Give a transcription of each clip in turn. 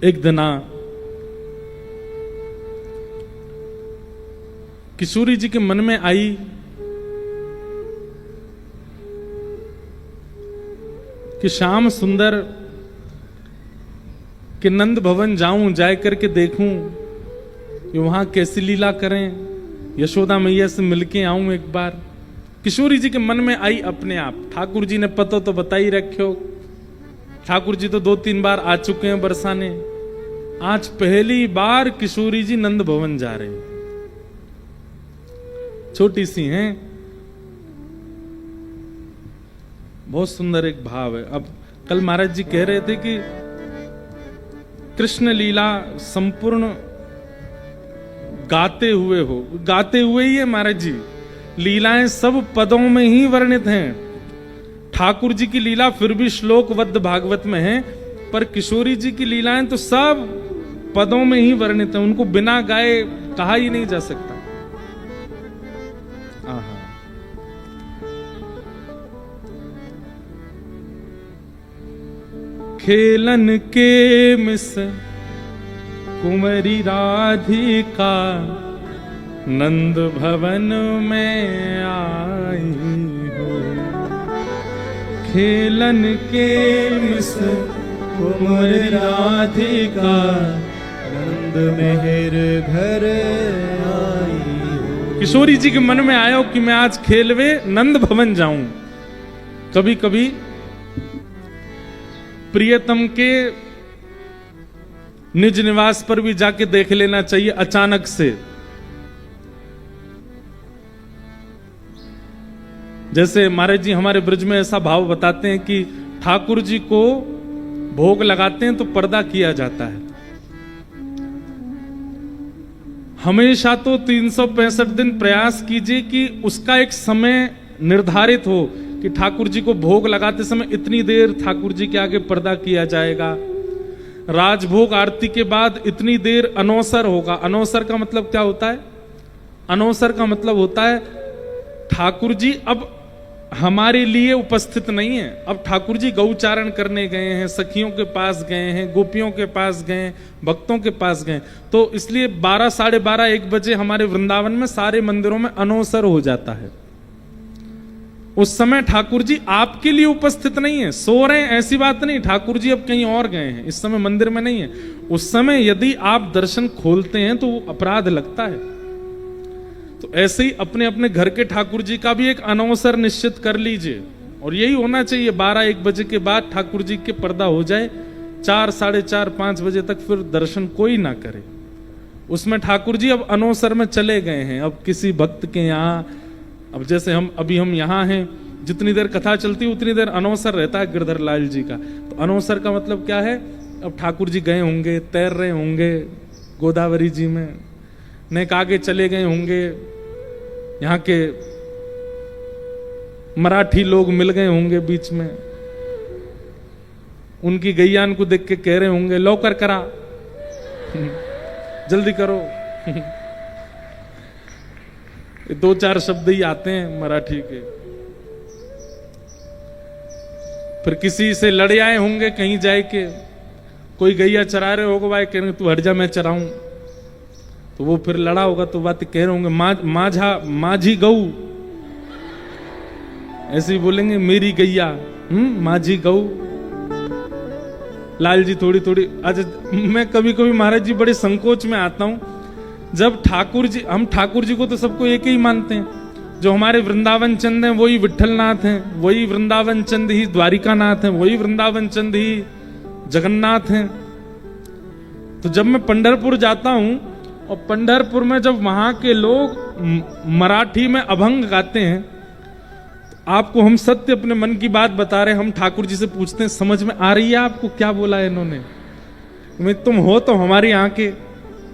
एक दिन किशोरी जी के मन में आई कि श्याम सुंदर कि नंद भवन जाऊं, जाए करके देखूं कि वहां कैसी लीला करें, यशोदा मैया से मिलके आऊं एक बार। किशोरी जी के मन में आई अपने आप। ठाकुर जी ने पतो तो बता ही रखो, ठाकुर जी तो 2-3 बार आ चुके हैं बरसाने। आज पहली बार किशोरी जी नंद भवन जा रहे हैं। छोटी सी हैं, बहुत सुंदर एक भाव है। अब कल महाराज जी कह रहे थे कि कृष्ण लीला संपूर्ण गाते हुए हो, गाते हुए ही है महाराज जी। लीलाएं सब पदों में ही वर्णित हैं। ठाकुर जी की लीला फिर भी श्लोकबद्ध भागवत में है, पर किशोरी जी की लीलाएं तो सब पदों में ही वर्णित हैं, उनको बिना गाए कहा ही नहीं जा सकता। खेलन के मिस कुंवरी राधिका नंद भवन में आई हो। खेलन के मिस कुंवरी राधिका नंद मेहर घर आई हो। किशोरी जी के मन में आयो कि मैं आज खेलवे नंद भवन जाऊं। कभी कभी प्रियतम के निज निवास पर भी जाके देख लेना चाहिए अचानक से। जैसे महाराज जी हमारे ब्रज में ऐसा भाव बताते हैं कि ठाकुर जी को भोग लगाते हैं तो पर्दा किया जाता है। हमेशा तो 365 दिन प्रयास कीजिए कि उसका एक समय निर्धारित हो कि ठाकुर जी को भोग लगाते समय इतनी देर ठाकुर जी के आगे पर्दा किया जाएगा। राजभोग आरती के बाद इतनी देर अनौसर होगा। अनौसर का मतलब क्या होता है? अनौसर का मतलब होता है ठाकुर जी अब हमारे लिए उपस्थित नहीं है। अब ठाकुर जी गौचारण करने गए हैं, सखियों के पास गए हैं, गोपियों के पास गए, भक्तों के पास गए। तो इसलिए 12, 12:30, 1 बजे हमारे वृंदावन में सारे मंदिरों में अनौसर हो जाता है। उस समय ठाकुर जी आपके लिए उपस्थित नहीं है, सो रहे हैं, ऐसी बात नहीं। ठाकुर जी अब कहीं और गए हैं, इस समय मंदिर में नहीं है। उस समय यदि आप दर्शन खोलते हैं तो वो अपराध लगता है। तो ऐसे ही अपने अपने घर के ठाकुर जी का भी एक अनवसर निश्चित कर लीजिए, और यही होना चाहिए। 12-1 बजे के बाद ठाकुर जी के पर्दा हो जाए, 4, 4:30, 5 बजे तक फिर दर्शन कोई ना करे। उसमें ठाकुर जी अब अनवसर में चले गए हैं। अब किसी भक्त के यहाँ, अब जैसे हम यहाँ हैं, जितनी देर कथा चलती है उतनी देर अनवसर रहता है गिरधर लाल जी का। तो अनवसर का मतलब क्या है? अब ठाकुर जी गए होंगे, तैर रहे होंगे गोदावरी जी में, नेक आगे चले गए होंगे, यहाँ के मराठी लोग मिल गए होंगे बीच में, उनकी गैयान को देख के कह रहे होंगे लौकर करा, जल्दी करो। 2-4 शब्द ही आते हैं मराठी के। फिर किसी से लड़ आए होंगे कहीं जाए के, कोई गैया चरा रहे होगा, भाई कहेंगे तू हट जा मैं चराऊं। तो वो फिर लड़ा होगा तो बात कह रहे होंगे माझी गऊ, ऐसे ही बोलेंगे मेरी गैया, माझी गऊ। लाल जी थोड़ी थोड़ी, आज मैं कभी कभी महाराज जी बड़े संकोच में आता हूं जब हम ठाकुर जी को तो सबको एक ही मानते हैं। जो हमारे वृंदावन चंद हैं वही विट्ठलनाथ हैं, वही वृंदावन चंद ही द्वारिकानाथ हैं, वही वृंदावन चंद ही जगन्नाथ हैं। तो जब मैं पंढरपुर जाता हूं और पंढरपुर में जब वहां के लोग मराठी में अभंग गाते हैं, तो आपको हम सत्य अपने मन की बात बता रहे हैं। हम ठाकुर जी से पूछते हैं समझ में आ रही है आपको क्या बोला है इन्होंने? तुम हो तो हमारे यहाँ के,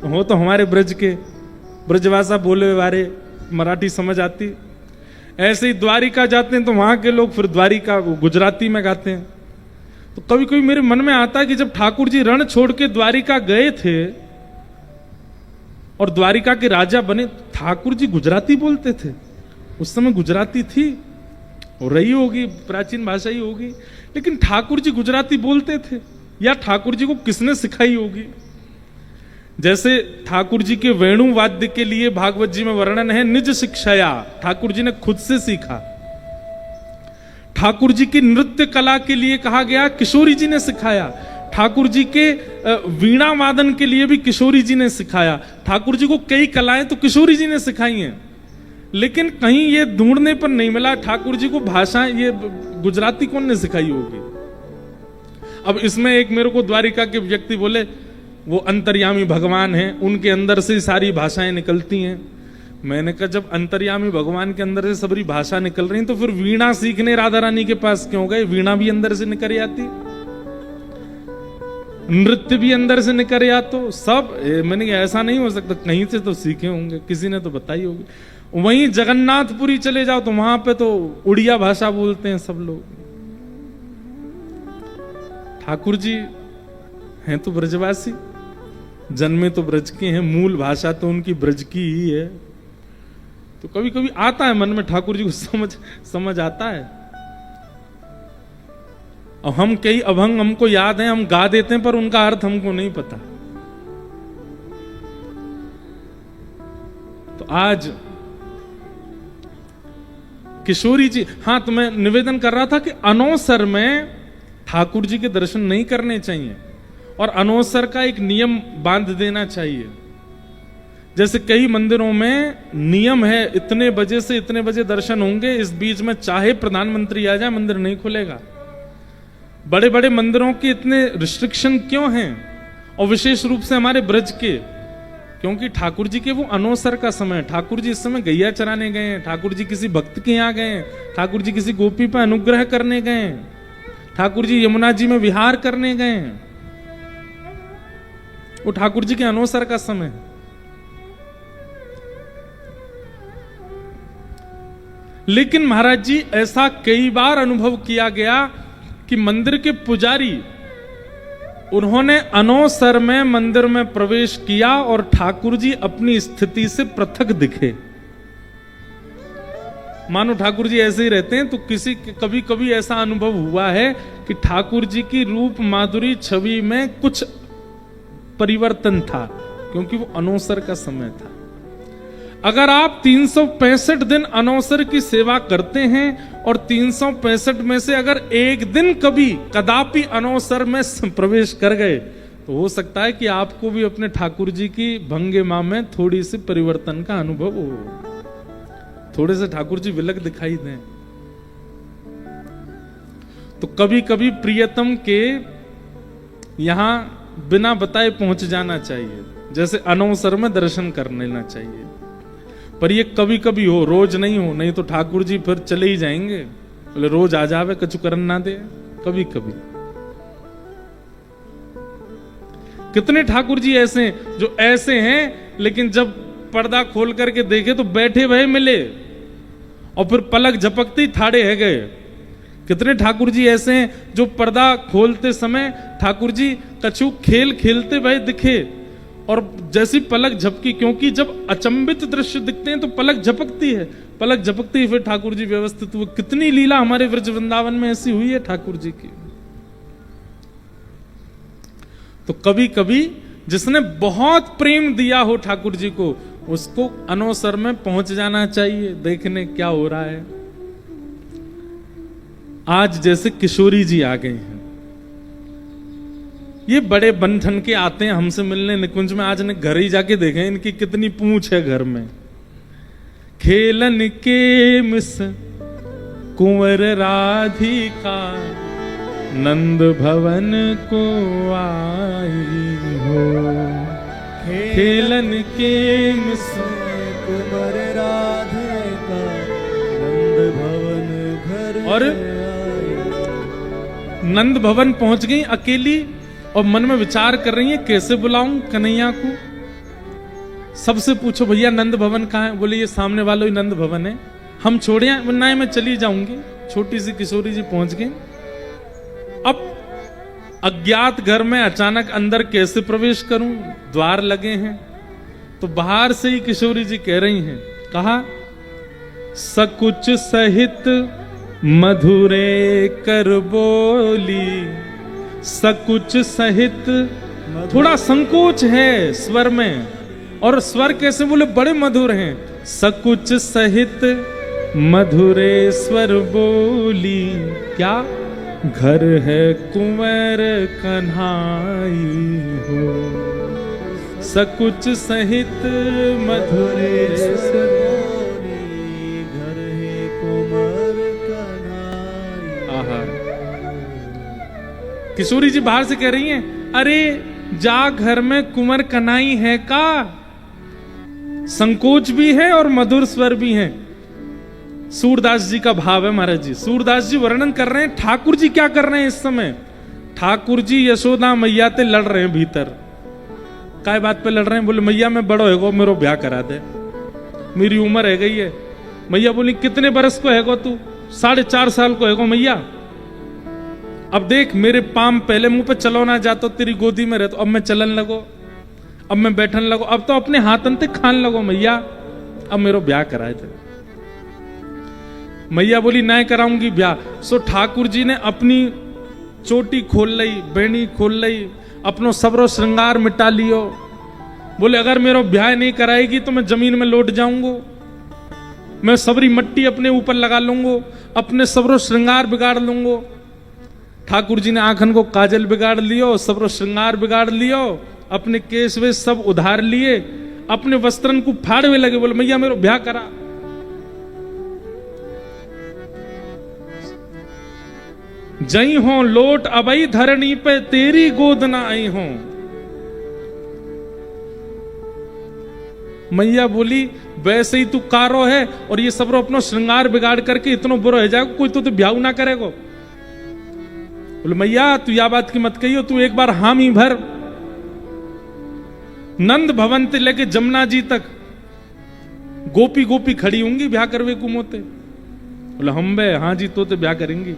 हो तो हमारे ब्रज के, ब्रजभाषा बोले वाले, मराठी समझ आती। ऐसे ही द्वारिका जाते हैं तो वहां के लोग फिर द्वारिका गुजराती में गाते हैं। तो कभी कभी मेरे मन में आता है कि जब ठाकुर जी रण छोड़ के द्वारिका गए थे और द्वारिका के राजा बने, ठाकुर जी गुजराती बोलते थे। उस समय गुजराती थी और रही होगी, प्राचीन भाषा ही होगी, लेकिन ठाकुर जी गुजराती बोलते थे। या ठाकुर जी को किसने सिखाई होगी। जैसे ठाकुर जी के वेणु वाद्य के लिए भागवत जी में वर्णन है, निज शिक्षाया, ठाकुर जी ने खुद से सीखा। ठाकुर जी की नृत्य कला के लिए कहा गया, किशोरी जी ने सिखाया। ठाकुर जी के वीणा वादन के लिए भी किशोरी जी ने सिखाया। ठाकुर जी को कई कलाएं तो किशोरी जी ने सिखाई हैं, लेकिन कहीं ये ढूंढने पर नहीं मिला ठाकुर जी को भाषाएं ये गुजराती कौन ने सिखाई होगी। अब इसमें एक मेरे को द्वारिका के व्यक्ति बोले वो अंतर्यामी भगवान हैं, उनके अंदर से सारी भाषाएं निकलती हैं। मैंने कहा जब अंतर्यामी भगवान के अंदर से सबरी भाषा निकल रही तो फिर वीणा सीखने राधा रानी के पास क्यों गए? वीणा भी अंदर से निकल आती, नृत्य भी अंदर से निकल आ, तो सब मैंने कहा ऐसा नहीं हो सकता, कहीं से तो सीखे होंगे, किसी ने तो बताई होगी। वहीं जगन्नाथपुरी चले जाओ तो वहां पे तो उड़िया भाषा बोलते हैं सब लोग। ठाकुर जी हैं तो ब्रजवासी, जन्मे तो ब्रज के हैं, मूल भाषा तो उनकी ब्रज की ही है। तो कभी कभी आता है मन में ठाकुर जी को समझ आता है। और हम कई अभंग हमको याद है, हम गा देते हैं, पर उनका अर्थ हमको नहीं पता। तो आज किशोरी जी, हाँ तो मैं निवेदन कर रहा था कि अनौसर में ठाकुर जी के दर्शन नहीं करने चाहिए और अनौसर का एक नियम बांध देना चाहिए। जैसे कई मंदिरों में नियम है इतने बजे से इतने बजे दर्शन होंगे, इस बीच में चाहे प्रधानमंत्री आ जाए मंदिर नहीं खुलेगा। बड़े बड़े मंदिरों के इतने रिस्ट्रिक्शन क्यों हैं? और विशेष रूप से हमारे ब्रज के, क्योंकि ठाकुर जी के वो अनौसर का समय, ठाकुर जी इस समय गैया चराने गए हैं, ठाकुर जी किसी भक्त के यहाँ गए हैं, ठाकुर जी किसी गोपी पर अनुग्रह करने गए हैं, ठाकुर जी यमुना जी में विहार करने गए हैं। वो ठाकुर जी के अनौसर का समय है। लेकिन महाराज जी ऐसा कई बार अनुभव किया गया कि मंदिर के पुजारी उन्होंने अनौसर में मंदिर में प्रवेश किया और ठाकुर जी अपनी स्थिति से पृथक दिखे। मानो ठाकुर जी ऐसे ही रहते हैं। तो कभी कभी ऐसा अनुभव हुआ है कि ठाकुर जी की रूप माधुरी छवि में कुछ परिवर्तन था, क्योंकि वो अनौसर का समय था। अगर आप 365 दिन अनौसर की सेवा करते हैं और 365 में से अगर एक दिन कभी कदापि अनौसर में प्रवेश कर गए, तो हो सकता है कि आपको भी अपने ठाकुर जी की भंगिमा में थोड़ी सी परिवर्तन का अनुभव हो, थोड़े से ठाकुर जी विलग दिखाई दें। तो कभी कभी प्रियतम के यहां बिना बताए पहुंच जाना चाहिए, जैसे अनौसर में दर्शन कर लेना चाहिए। पर ये कभी कभी हो, रोज नहीं हो, नहीं तो ठाकुर जी फिर चले ही जाएंगे, बोले रोज आ जावे कछु करन ना दे। कभी कभी कितने ठाकुर जी ऐसे हैं जो ऐसे हैं, लेकिन जब पर्दा खोल करके देखे तो बैठे भय मिले और फिर पलक झपकते ही ठाड़े है गए। कितने ठाकुर जी ऐसे हैं जो पर्दा खोलते समय ठाकुर जी कछु खेल खेलते भय दिखे और जैसी पलक झपकी, क्योंकि जब अचंभित दृश्य दिखते हैं तो पलक झपकती है, पलक झपकती है फिर ठाकुर जी व्यवस्थित हुए। कितनी लीला हमारे ब्रज वृंदावन में ऐसी हुई है ठाकुर जी की। तो कभी कभी जिसने बहुत प्रेम दिया हो ठाकुर जी को, उसको अनौसर में पहुंच जाना चाहिए देखने क्या हो रहा है। आज जैसे किशोरी जी आ गए हैं, ये बड़े बन ठन के आते हैं हमसे मिलने निकुंज में। आज ने घर ही जाके देखे इनकी कितनी पूंछ है घर में। खेलन के मिस कुंवर राधिका नंद भवन को आई हो। खेलन के मिस कुंवर राधिका नंद भवन घर और नंद भवन पहुंच गई अकेली और मन में विचार कर रही है कैसे बुलाऊं कन्हैया को। सबसे पूछो भैया नंद भवन कहाँ है? बोले ये सामने वाला ही नंद भवन है, हम छोड़े ना मैं चली जाऊंगी। छोटी सी किशोरी जी पहुंच गई। अब अज्ञात घर में अचानक अंदर कैसे प्रवेश करूं? द्वार लगे हैं। तो बाहर से ही किशोरी जी कह रही हैं, कहा सकुच सहित मधुरे कर बोली सकुच सहित, थोड़ा संकोच है स्वर में, और स्वर कैसे बोले बड़े मधुर हैं। सकुच सहित मधुरे स्वर बोली, क्या घर है कुंवर कन्हाई हो। सकुच सहित मधुरे स्वर बोली, घर है कुंवर कन्हाई। आहा, किशोरी जी बाहर से कह रही हैं, अरे जा घर में कुंवर कन्हाई है का। संकोच भी है और मधुर स्वर भी है। सूरदास जी का भाव है महाराज जी। सूरदास जी वर्णन कर रहे हैं ठाकुर जी क्या कर रहे हैं इस समय। ठाकुर जी यशोदा मैया ते लड़ रहे हैं भीतर। काय बात पे लड़ रहे हैं? बोले मैया मैं बड़ो है गो, मेरे ब्याह करा दे, मेरी उम्र है गई है। मैया बोली कितने बरस को है गो तू? 4.5 साल को है गो मैया। अब देख मेरे पाम पहले मुंह पे चलो ना जातो, तेरी गोदी में रहतो, अब मैं चलन लगो, अब मैं बैठन लगो, अब तो अपने हाथन ते खान लगो मैया, अब मेरो ब्याह कराए थे। मैया बोली ना कराऊंगी ब्याह। सो ठाकुर जी ने अपनी चोटी खोल लई, बेणी खोल लई, अपनो सबरो श्रृंगार मिटा लियो। बोले अगर मेरो ब्याह नहीं कराएगी तो मैं जमीन में लौट जाऊंगो, मैं सबरी मट्टी अपने ऊपर लगा लूंगो, अपने सबरो श्रृंगार बिगाड़ लूंगो। ठाकुर जी ने आंखन को काजल बिगाड़ लियो, सबरो श्रृंगार बिगाड़ लियो, अपने केस वे सब उधार लिए, अपने वस्त्रन को फाड़वे लगे। बोले मैया मेरो ब्याह करा। जई हो लोट अबई धरणी पे, तेरी गोद ना आई हो। मैया बोली वैसे ही तू कारो है और ये सबरो अपनो श्रृंगार बिगाड़ करके इतनो बुरा हो जाएगा, कोई तो ब्याह ना करेगो। बोले मैया तू या बात की मत कहियो, तू एक बार हामी भर। नंद भवन से लेके जमुना जी तक गोपी गोपी खड़ी होंगी ब्याह करवे कुमोते। बोले हम बे हाँ जी तो ब्याह करेंगी।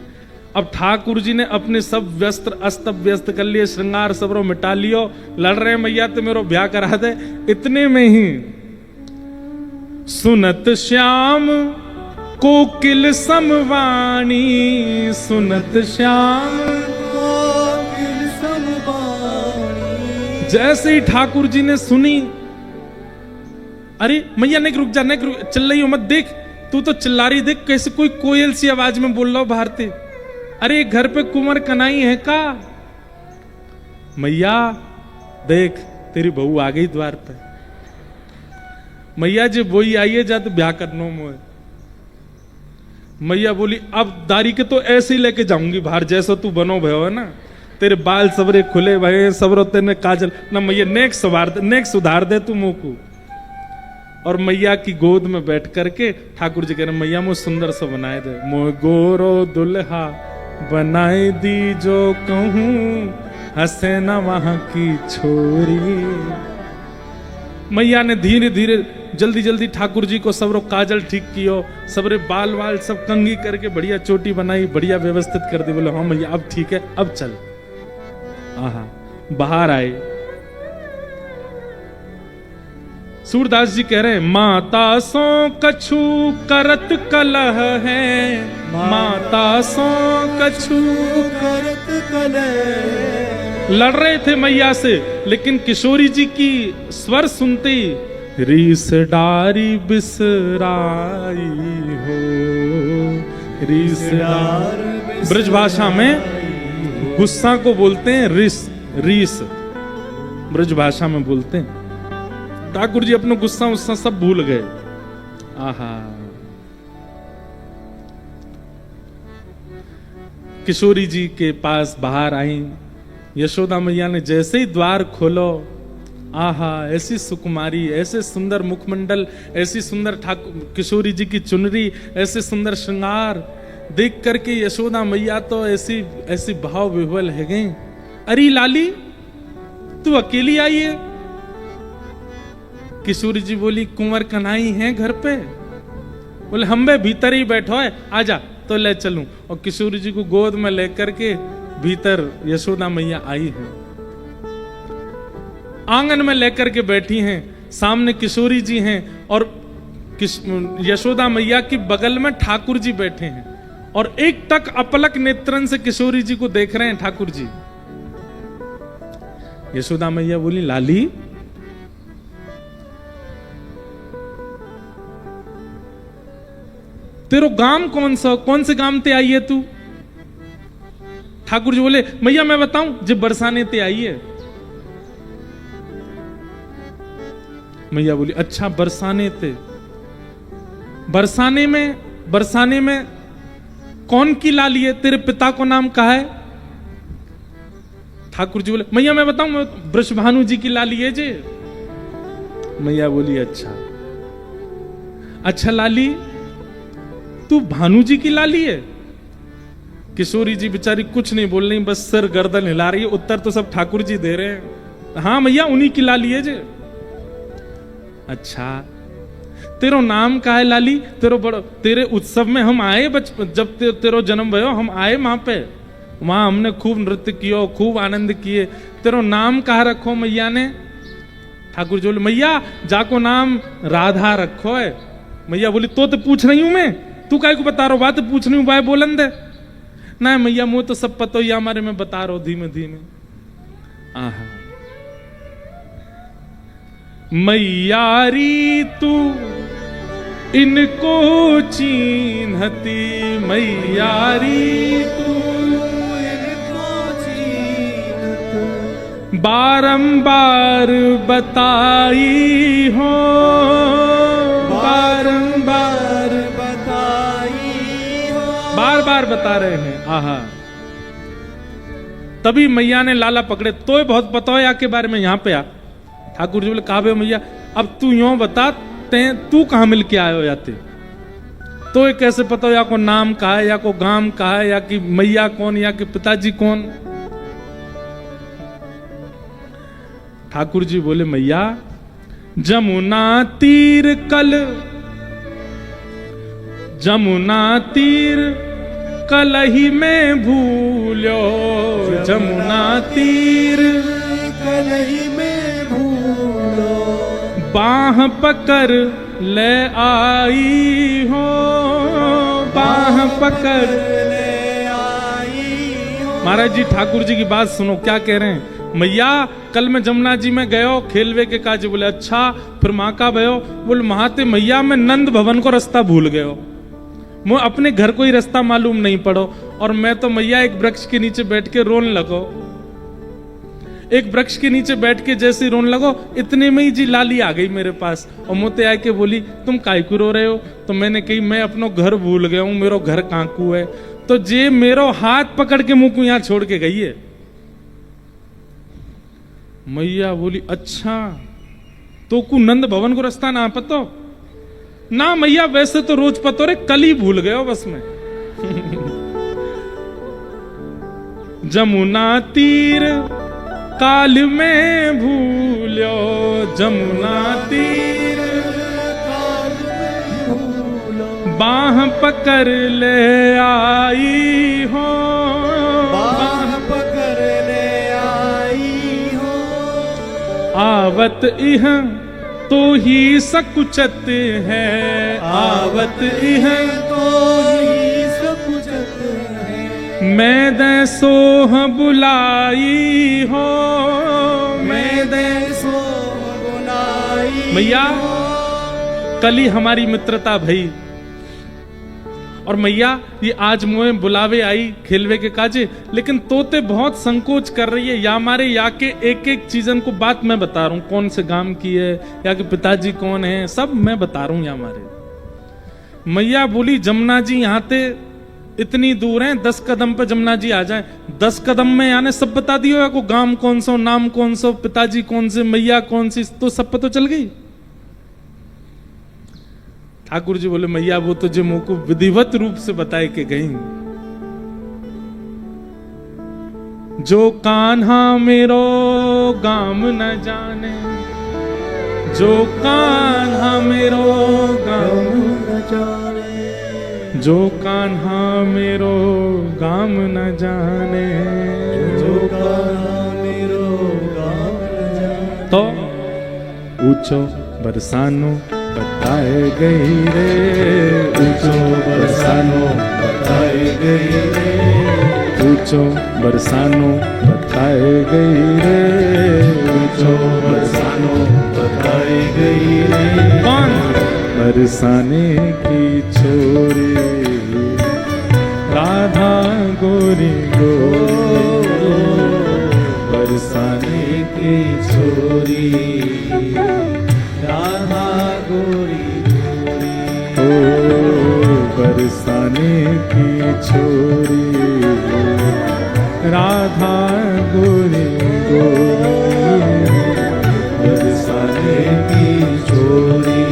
अब ठाकुर जी ने अपने सब वस्त्र अस्त व्यस्त कर लिए, श्रृंगार सबरो मिटा लियो, लड़ रहे मैया तो मेरो ब्याह करा दे। इतने में ही सुनत श्याम कोकिल समवाणी, सुनत श्याम कोकिल समवाणी। जैसे ही ठाकुर जी ने सुनी, अरे मैया नहीं रुक जा, नहीं रुक, चिल्ला रही हो मत, देख तू तो चिल्ला रही, देख कैसे कोई कोयल सी आवाज में बोल रहा हो भारती। अरे घर पे कुंवर कन्हाई है का? मैया देख तेरी बहू आ गई द्वार पे। मैया जी वही आई है जा तो ब्याह करनो मोए। मैया बोली अब दारी के तो ऐसे ही लेके जाऊंगी बाहर, जैसा तू बनो भयो है ना, तेरे बाल सबरे खुले भये, सबरो तेने काजल ना। मैया नेक सवार दे, नेक सुधार दे तू मुंह को। और मैया की गोद में बैठ करके ठाकुर जी कह रहे मैया मुझे सुंदर सा बनाए दे, मोह गोरो दुल्हा बनाए दी जो कहूं, हंसे ना वहां की छोरी। मैया ने धीरे धीरे जल्दी जल्दी ठाकुर जी को सबरो काजल ठीक कियो, सबरे बाल वाल सब कंघी करके बढ़िया चोटी बनाई, बढ़िया व्यवस्थित कर दी। बोले हाँ मैया अब ठीक है, अब चल। आहा बाहर आए। सूरदास जी कह रहे हैं माता सो कछु करत कलह है, माता सो कछु करत कलह। लड़ रहे थे मैया से, लेकिन किशोरी जी की स्वर सुनते ही रीस डारी बिसराई हो। रीस डार ब्रजभाषा में गुस्सा को बोलते हैं रिस, रीस ब्रजभाषा में बोलते हैं। ठाकुर जी अपना गुस्सा उस्सा सब भूल गए। आहा किशोरी जी के पास बाहर आई। यशोदा मैया ने जैसे ही द्वार खोलो, आहा ऐसी सुकुमारी, ऐसे सुंदर मुखमंडल, ऐसी सुंदर ठाकुर किशोरी जी की चुनरी, ऐसे सुंदर श्रृंगार देख करके यशोदा मैया तो ऐसी ऐसी भाव विह्वल है गई। अरे लाली तू अकेली आई है? किशोरी जी बोली कुंवर कन्हाई है घर पे? बोले हम बे भीतर ही बैठो है, आजा तो ले चलूं। और किशोरी जी को गोद में लेकर के भीतर यशोदा मैया आई है, आंगन में लेकर के बैठी हैं, सामने किशोरी जी हैं और यशोदा मैया की बगल में ठाकुर जी बैठे हैं और एक टक अपलक नेत्रन से किशोरी जी को देख रहे हैं ठाकुर जी। यशोदा मैया बोली लाली तेरो गांव कौन से गांव ते आई है तू? ठाकुर जी बोले मैया मैं बताऊं, जब बरसाने ते आई है। मैया बोली अच्छा बरसाने ते, बरसाने में कौन की लाली है? तेरे पिता को नाम कहा है? ठाकुर जी बोले मैया मैं बताऊं, मैं वृषभानु जी की लाली है जे। मैया बोली अच्छा लाली तू भानु जी की लाली है? किशोरी जी बेचारी कुछ नहीं बोल रही, बस सर गर्दन हिला रही है। उत्तर तो सब ठाकुर जी दे रहे हैं। हाँ मैया उन्हीं की लाली है जे। अच्छा तेरो नाम का है लाली? तेरे उत्सव में हम आए, जब तेरो जन्म भयो हम आए वहां पे, वहां हमने खूब नृत्य कियो, खूब आनंद किए। तेरो नाम कहा रखो मैया ने? ठाकुर जी बोले मैया जाको नाम राधा रखो है। मैया बोली तो पूछ रही हूं मैं, तू काय को बता रहा बात पूछ रही हूं, बाय बोलन दे ना। मैया मुझे तो सब पता ही हमारे में बता रहा हूं धीमे धीमे। आहा मैयारी तू इनको चीन्हती, मैयारी तू इनको चीन्हत, बारंबार बताई हो, बारंबार बताई हो। बार बार बता रहे हैं। आहा तभी मैया ने लाला पकड़े, तो बहुत पता है के बारे में, यहां पे आ। ठाकुर जी बोले कहा बे मैया अब तू यूं बता, तू कहां मिल के आयो याते? तो ये कैसे पता हो या को नाम कहा है, या को गांव कहा है, या कि मैया कौन, या कि पिताजी कौन? ठाकुर जी बोले मैया जमुना तीर कलही में भूलो, जमुना तीर कलही में भूलो, बाह पकड़ ले आई हो, बाह पकड़ ले आई हो। महाराज जी ठाकुर जी की बात सुनो क्या कह रहे हैं। मैया कल मैं जमुना जी में गयो खेलवे के काज। बोले अच्छा फिर माँ का भयो? बोले महाते मैया मैं नंद भवन को रास्ता भूल गयो, मुझे अपने घर को ही रास्ता मालूम नहीं पड़ो। और मैं तो मैया एक वृक्ष के नीचे बैठ के रोने लगो, एक वृक्ष के नीचे बैठ के जैसे रोने लगो, इतने में ही जी लाली आ गई मेरे पास और मोते आके बोली तुम काय को रो रहे हो? तो मैंने कही मैं अपनो घर भूल गया हूं, मेरो घर कांकू है। तो जे मेरो हाथ पकड़ के मुंह को यहां छोड़ के गई है। मैया बोली अच्छा तो कु नंद भवन को रास्ता ना पतो? ना मैया वैसे तो रोज पतो रे, कल ही भूल गए हो बस में। जमुना तीर काल में भूलो, जमुना तीर काल में भूलो, बाह पकड़ ले आई हो, बाह पकड़ ले आई हो। आवत इह तो ही सकुचत है, आवत इह तो ही सकुचत है, मैं दे सोह बुलाई हो, मैं दे सो बुलाई। मैया कल ही हमारी मित्रता भई और मैया ये आज मुझे बुलावे आई खेलवे के काजे, लेकिन तोते बहुत संकोच कर रही है। या हमारे या के एक एक चीजन को बात मैं बता रहा हूं, कौन से गांव की है, या के पिताजी कौन है, सब मैं बता रहा हूं। या हमारे मैया बोली जमुना जी यहाँ ते इतनी दूर हैं, 10 कदम पे जमुना जी आ जाए। 10 कदम में यानी सब बता दियो, या को गांव कौन सा, नाम कौन सा, पिताजी कौन से, मैया कौन सी, तो सब पता चल गई। ठाकुर जी बोले मैया वो तो जो मुंह को विधिवत रूप से बताए के गई। जो कान्हा मेरो गाम न जाने, जो कान्हा मेरो गाम न जाने, जो कान्हा मेरो गाम न जाने, जो कान्हा मेरो गाम न जाने। तो ऊंचो बरसानो बताए गई रे, ऊंचो बरसानो बताए गई रे, ऊंचो बरसानो बताए गई रे, ऊंचो बरसानो बताई गई रे। कौन? बरसाने की छोरी राधा गोरी गोरी, बरसाने की छोरी राधा गोरी गोरी। ओ बरसाने की छोरी राधा गोरी गोरी, बरसाने की छोरी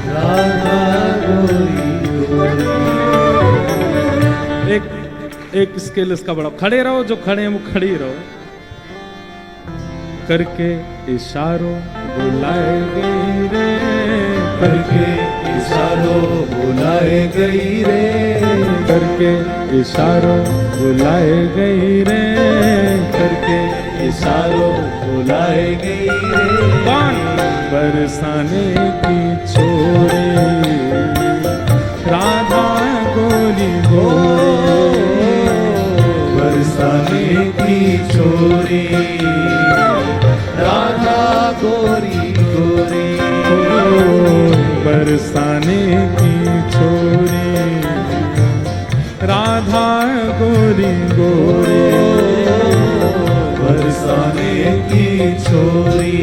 राधा गोरी गोरी। एक स्केल इसका बड़ा, खड़े रहो, जो खड़े हैं वो खड़ी रहो, करके इशारों बुलाए गई रे, करके इशारों बुलाए गई रे, करके इशारों बुलाए गई रे, करके इशारों बुलाए गई रे। कौन? बरसाने की छोरी राधा गोरी गोरी, बरसाने की छोरी राधा गोरी गोरी। बरसाने की छोरी राधा गोरी गोरी, बरसाने की छोरी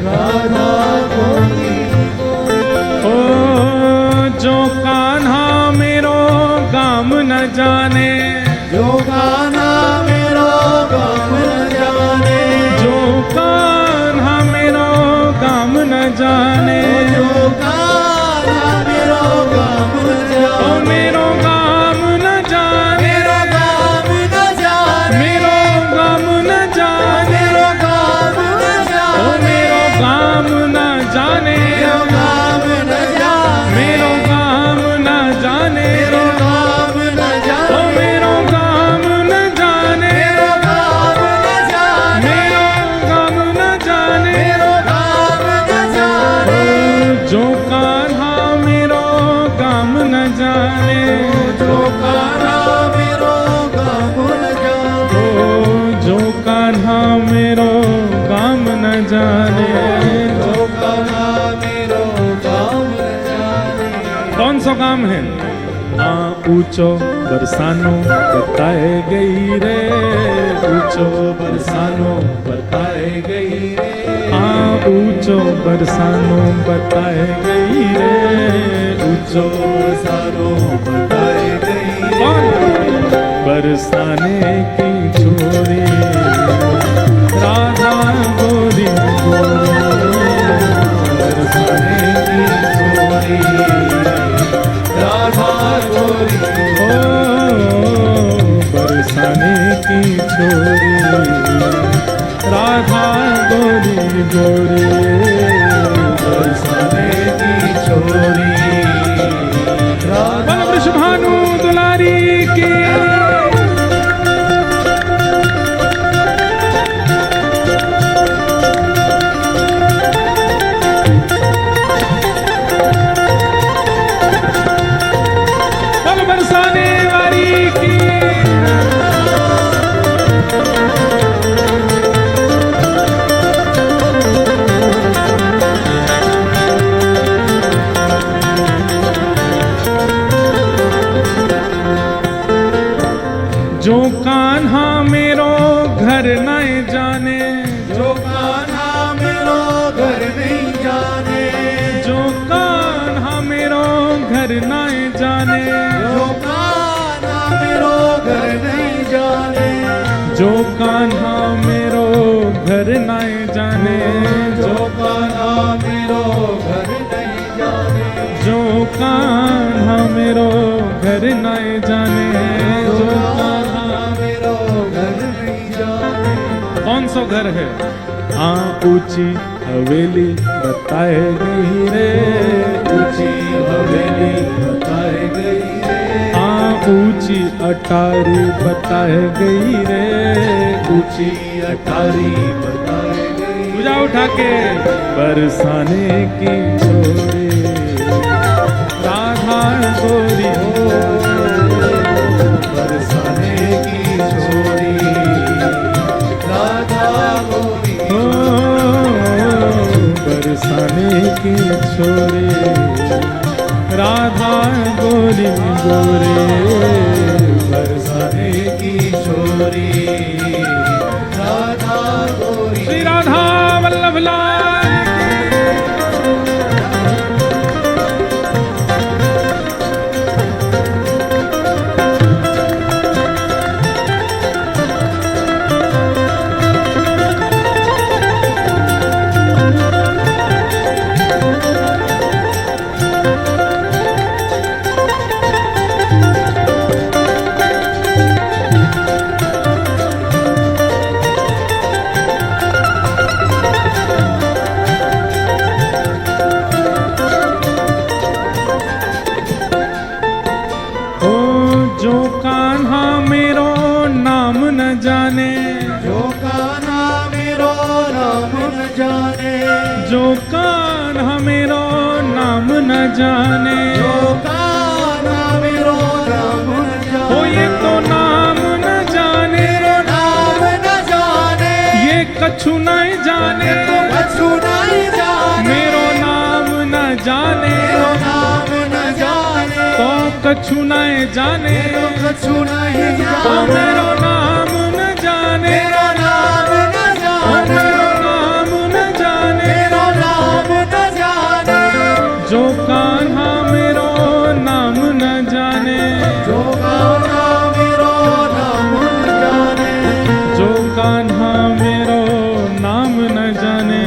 राधा गोरी गोरी। ओ जो कान्हा मेरो गाम न जाने, जो गाना मेरो गम न जाने, जो कान्हा मेरो गाम न जाने, जो गाना मेरो गम न ओ जाने, मेरो गाम न जाने, मेरो गम न जाने, मेरो गाम न जाने, मेरो गम न ओ जाने, मेरो गाम न जाने, मेरो गम न जाने, मेरो गाम न जाने, मेरो गम न ओ जाने, मेरो गाम न जाने, मेरो गम न जाने, मेरो गाम न जाने, मेरो गम न जाने, जो कान्हा मेरो गाम न जाने, जो कान्हा मेरो गम न जाने, ओ जो कान्हा मेरो गाम न जाने, जो कान्हा मेरो गम न जाने। कौन सा काम है? ऊंचो बरसानो बताए गई रे, ऊंचो बरसानो बताए गई रे, ऊंचो बरसानो बताए गई रे, ऊंचो जो बरसानो बताए गई कौन? रे। बरसाने की छोरी राधा गोरी गोरी, बरसाने की छोरी राधा गोरी ओ बरसाने की छोरी राधा गोरी गोरी, बरसाने की छोरी राधा बल वृषभानु दुलारी की। बल बरसाने वाली की। जो कान्हा मेरो घर नए जाने, जो कान्हा मेरो घर नहीं जाने, जो कान्हा मेरो घर नए जाने, जो कान्हा मेरो घर नहीं जाने, जो कान्हा मेरो घर नए जाने, जो कान्हा मेरो घर नहीं जाने, जो कान्हा मेरो घर नए जाने, जो जो कान्हा मेरो घर नहीं जाने। कौन सा घर है? ऊंची हवेली बताए गई रे, ऊंची हवेली बताए गई रे, ऊंची अटारी बताए गई रे, ऊंची अटारी बताए गई। पूजा उठा के बरसाने की छोरी राधा गोरी, बरसाने की छोरी राधा गोरी गोरी बरसाने की छोरी राधा गोरी। श्री राधा वल्लभ लाल जो कान्हा मेरो नाम न जाने जो कान्हा मेरो नाम न जाने जो कान्हा मेरो नाम न जाने जो कान्हा मेरो नाम न जाने हो ये तो नाम न जाने नाम न जाने ये कछु नहीं जाने तो कछु नहीं जाने मेरो नाम न जाने मेरो नाम न जाने तो कछु नहीं जाने तो कछु नहीं तो जाने मेरो नाम न जाने मेरो नाम न ओ जाने मेरो नाम न जाने मेरो नाम न जाने जो कान्हा मेरो नाम न जाने जो कान्हा मेरो नाम न जाने जो कान्हा मेरो नाम न जाने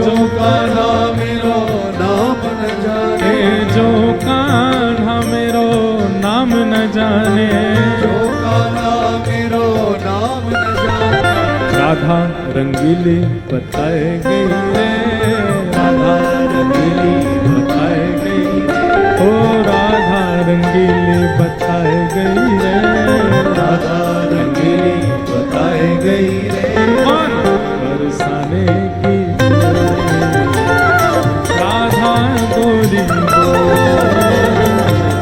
जो कान्हा मेरो नाम न जाने जो कान्हा मेरो नाम न जाने जो कान्हा मेरो नाम न जाने राधा रंगीली बताए गई रे राधा रंगीली बताए गई ओ राधा रंगीली बताए गई रे राधा रंगीली बताए गई रे मन बरसाने की छोरी राधा गोरी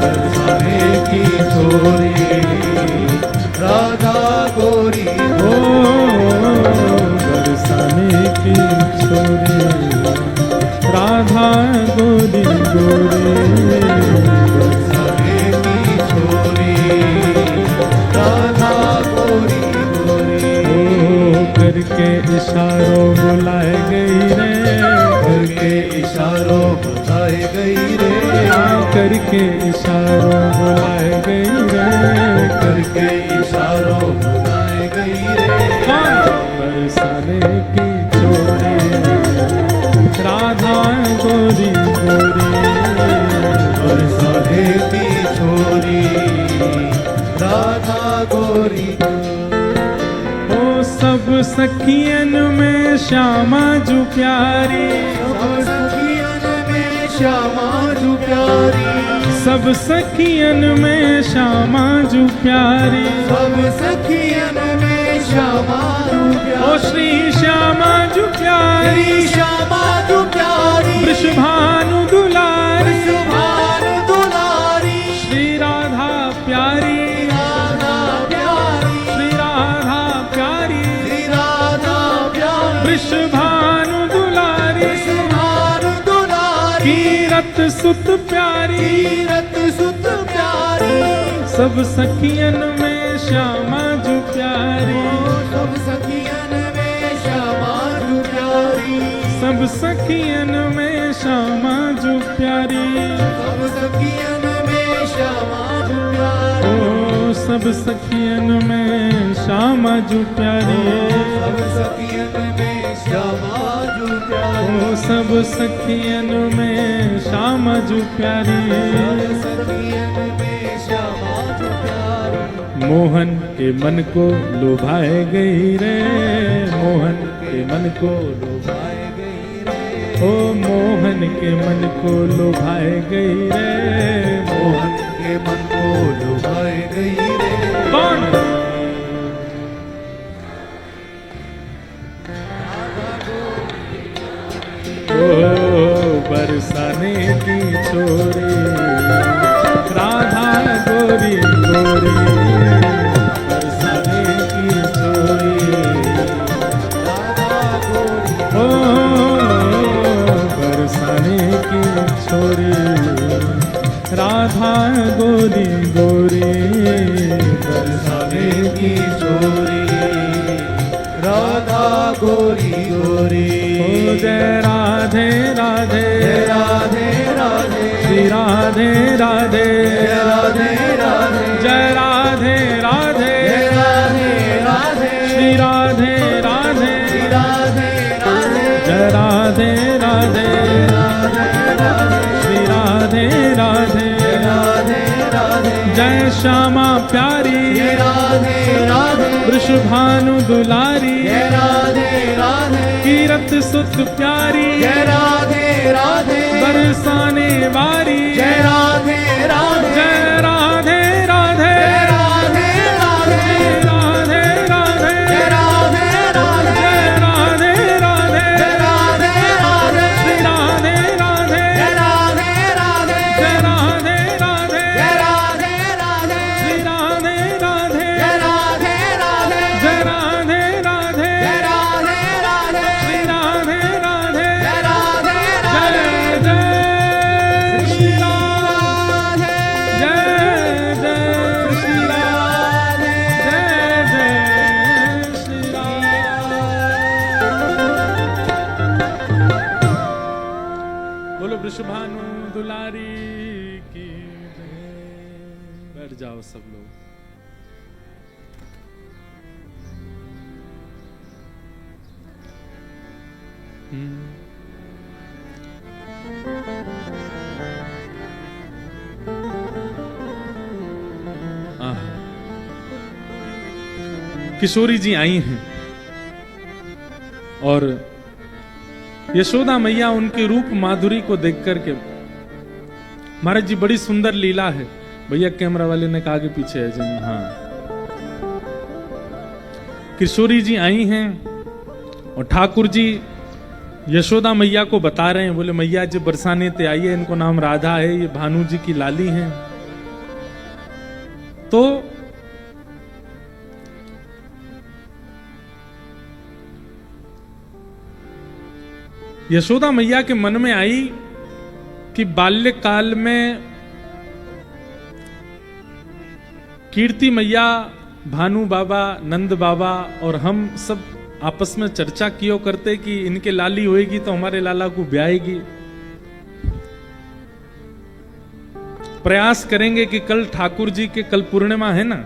बरसाने की छोरी राधा गोरी ओ बरसाने की छोरी राधा गोरी गोरी बरसाने की छोरी राधा गोरी गोरी ओ करके इशारों बुलाए गई रे करके इशारों बताए गई रे करके इशारों बुलाए गई रे करके इशारों बताए गई रे बरसाने की छोरी राधा गोरी गोरी बरसाने की छोरी राधा गोरी ओ सब सखियन में श्यामा जू प्यारी सब सखियन में श्यामा जू प्यारी सब सखियन में श्यामा जू प्यारी सब सखियन में श्यामा जू ओ प्यारी श्री श्यामा जू प्यारी श्यामा जू प्यारी वृषभानु दुलारी सुभान दुलारी श्री राधा प्यारी राधा प्यारी श्री राधा प्यारी श्री राधा प्यारी वृषभानु दुलारी सुभान दुलारी कीरत सुत प्यारी तीरथ सुत प्यारी सब सखियन में श्यामा जू प्यारी सब सखियन में श्यामा जू प्यारी सब सखियन में श्यामा जू प्यारी सब सखियन में श्यामा जू प्यारी ओ सब सखियन में श्यामा जू प्यारी सब सखियन में श्यामा जू प्यारी ओ सब सखियन में श्यामा जू प्यारी सखियन में श्यामा जू प्यारी मोहन के मन को लुभाए गई रे मोहन के मन को लुभाए गई रे ओ मोहन के मन को लुभाए गई रे मोहन के मन को लुभाए गई रे कौन ओ बरसाने की छोरी राधा गोरी गोरी बरसाने की छोरी राधा गोरी ओ किशोरी, राधा गोरी गोरी बरसाने की चोरी, राधा गोरी गोरी। ओ जय राधे राधे, जय राधे राधे, श्री राधे राधे, जय राधे राधे, जय राधे राधे, जय राधे राधे, श्री राधे राधे, श्री राधे राधे, जय राधे राधे, श्री राधे राधे, जय राधे राधे, जय श्यामा प्यारी, जय राधे राधे, वृषभानु दुलारी, जय राधे राधे, कीरत सुत प्यारी, जय राधे राधे, बरसाने वारी, जय राधे राधे, जय राधे राधे, जय राधे राधे, राधे राधे, जय राधे राधे, जय राधे राधे, जय राधे राधे, श्री राधे राधे, जय राधे राधे, जय राधे राधे, जय राधे राधे, श्री राधे राधे, जय राधे राधे, जय राधे राधे, जय राधे राधे, श्री राधे राधे, जय राधे राधे, जय जय श्री राधे, जय जय श्री राधे, जय जय श्री राधे। बोलो वृषभानु दुलारी की जय। बैठ जाओ सब लोग। किशोरी जी आई हैं और यशोदा मैया उनके रूप माधुरी को देख करके, महाराज जी बड़ी सुंदर लीला है। भैया कैमरा वाले ने कहा कि पीछे है जी। हाँ, किशोरी जी आई हैं और ठाकुर जी यशोदा मैया को बता रहे हैं, बोले मैया जी बरसाने ते आई है, इनको नाम राधा है, ये भानु जी की लाली हैं। तो यशोदा मैया के मन में आई कि बाल्यकाल में कीर्ति मैया, भानु बाबा, नंद बाबा और हम सब आपस में चर्चा कियो करते कि इनके लाली होएगी तो हमारे लाला को ब्याहेगी। प्रयास करेंगे कि कल ठाकुर जी के, कल पूर्णिमा है ना,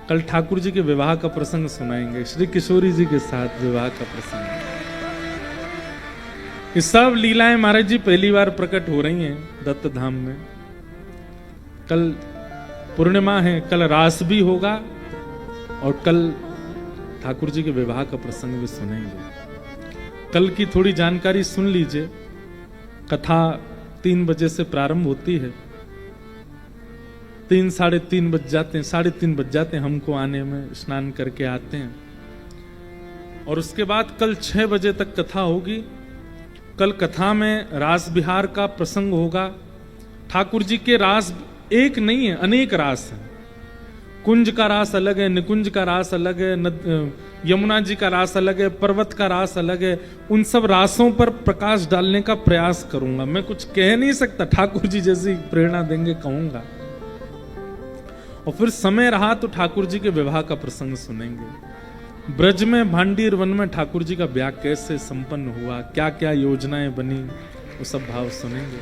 कल ठाकुर जी के विवाह का प्रसंग सुनाएंगे, श्री किशोरी जी के साथ विवाह का प्रसंग। ये सब लीलाएं महाराज जी पहली बार प्रकट हो रही हैं दत्त धाम में। कल पूर्णिमा है, कल रास भी होगा और कल ठाकुर जी के विवाह का प्रसंग भी सुनेंगे। कल की थोड़ी जानकारी सुन लीजिए। कथा 3 बजे से प्रारंभ होती है, 3 साढ़े 3 बज जाते हैं, 3:30 बज जाते हैं हमको आने में, स्नान करके आते हैं। और उसके बाद कल 6 बजे तक कथा होगी। कल कथा में रास विहार का प्रसंग होगा। ठाकुर जी के रास एक नहीं है, अनेक रास हैं। कुंज का रास अलग है, निकुंज का रास अलग है, यमुना जी का रास अलग है, पर्वत का रास अलग है। उन सब रासों पर प्रकाश डालने का प्रयास करूंगा। मैं कुछ कह नहीं सकता, ठाकुर जी जैसी प्रेरणा देंगे कहूंगा। और फिर समय रहा तो ठाकुर जी के विवाह का प्रसंग सुनेंगे। ब्रज में, भांडीर वन में ठाकुर जी का ब्याह कैसे संपन्न हुआ, क्या क्या योजनाएं बनी, वो सब भाव सुनेंगे।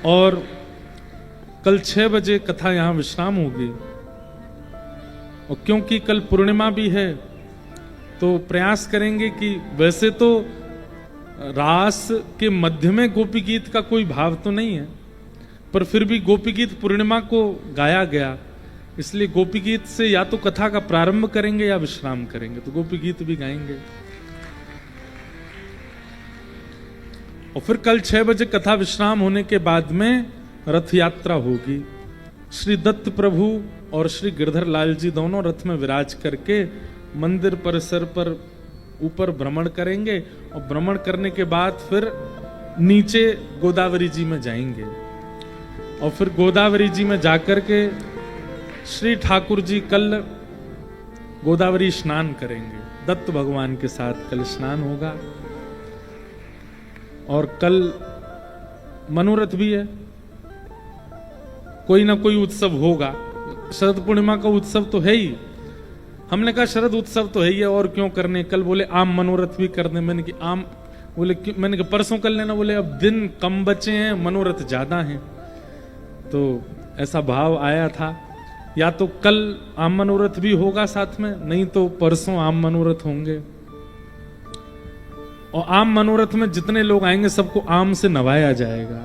और कल 6 बजे कथा यहां विश्राम होगी। और क्योंकि कल पूर्णिमा भी है तो प्रयास करेंगे कि, वैसे तो रास के मध्य में गोपी गीत का कोई भाव तो नहीं है, पर फिर भी गोपी गीत पूर्णिमा को गाया गया, इसलिए गोपी गीत से या तो कथा का प्रारंभ करेंगे या विश्राम करेंगे। तो गोपी गीत भी गाएंगे। और फिर कल 6 बजे कथा विश्राम होने के बाद में रथ यात्रा होगी। श्री दत्त प्रभु और श्री गिरधर लाल जी दोनों रथ में विराज करके मंदिर परिसर पर ऊपर भ्रमण करेंगे। और भ्रमण करने के बाद फिर नीचे गोदावरी जी में जाएंगे। और फिर गोदावरी जी में जाकर के श्री ठाकुर जी कल गोदावरी स्नान करेंगे। दत्त भगवान के साथ कल स्नान होगा। और कल मनोरथ भी है, कोई ना कोई उत्सव होगा। शरद पूर्णिमा का उत्सव तो है ही। हमने कहा शरद उत्सव तो है ही है, और क्यों करने। कल बोले आम मनोरथ भी कर दे। मैंने कि आम, बोले क्यों? मैंने कहा परसों कर लेना। बोले अब दिन कम बचे हैं, मनोरथ ज्यादा हैं। तो ऐसा भाव आया था, या तो कल आम मनोरथ भी होगा साथ में, नहीं तो परसों आम मनोरथ होंगे। और आम मनोरथ में जितने लोग आएंगे सबको आम से नवाया जाएगा।